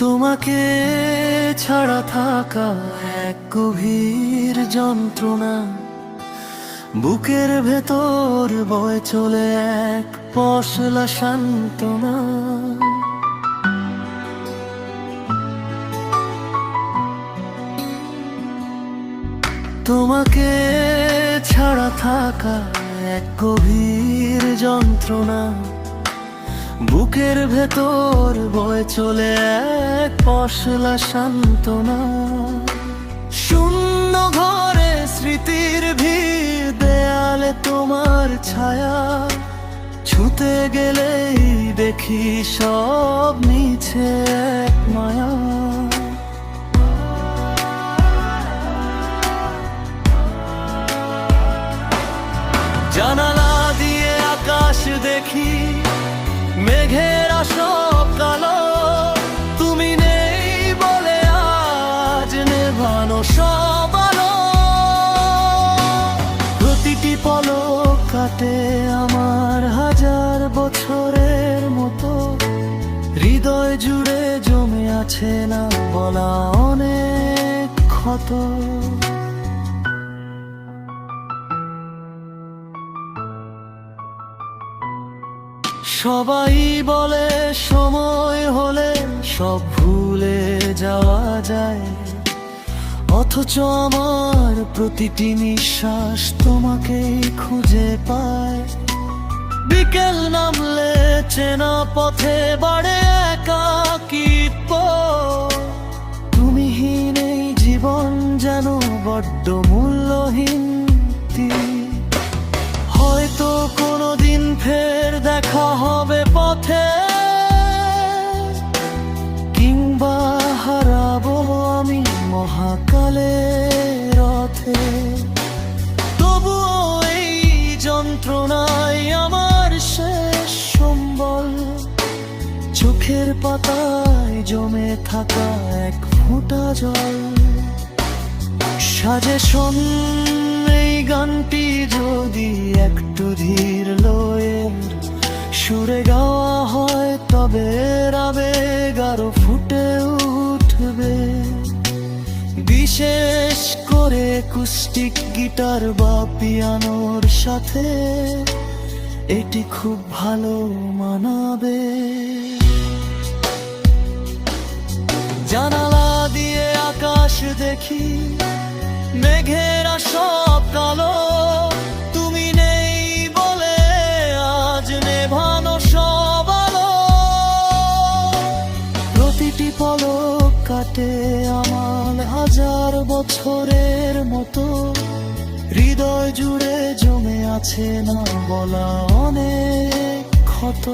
তোমাকে ছাড়া থাকা এক গভীর যন্ত্রণা, বুকের ভেতর বয়ে চলে এক পশলা সান্ত্বনা। তোমাকে ছাড়া থাকা এক গভীর যন্ত্রণা, বুকের ভেতর বয়ে চলে এক পশলা সান্ত্বনা। শূন্য ঘরে স্মৃতির ভিড়, দেয়ালে তোমার ছায়া, ছুতে গেলেই দেখি সব মিছে এক মায়া। জানালা দিয়ে আকাশ দেখি, মেঘের সব কালো, তুমি নেই বলে আজ নেভানো সব আলো। প্রতিটি পলক কাটে আমার হাজার বছরের মতো, হৃদয় জুড়ে জমে আছে না বলা অনেক ক্ষত। সবাই বলে সময় হলে সব ভুলে যাওয়া যায়, অথচ আমার প্রতিটি নিঃশ্বাস তোমাকেই খুঁজে পায়। বিকেল নামলে চেনা পথে বাড়ে একাকিত্ব, তুমিহীন এই জীবন যেন বড্ড মূল্যহীন। হয়তো কোনোদিন ফের দেখা হবে পথে, কিংবা হারাবো আমি মহাকালের রথে। তবুও এই যন্ত্রণাই আমার শেষ সম্বল, চোখের পাতায় জমে থাকা এক ফোঁটা জল। সাজেশন এই গানটি যদি একটু ধীর লয়ের সুরে গাওয়া হয়, তবে আবেগ আরো ফুটে উঠবে। বিশেষ করে অ্যাকুস্টিক গিটার বা পিয়ানোর সাথে এটি খুব ভালো মানাবে। জানালা দিয়ে আকাশ দেখি, মেঘের সব কালো, তুমি নেই বলে আজ নেভানো সব আলো। প্রতিটি পলক কাটে আমার হাজার বছরের মতো, হৃদয় জুড়ে জমে আছে না বলা অনেক ক্ষত।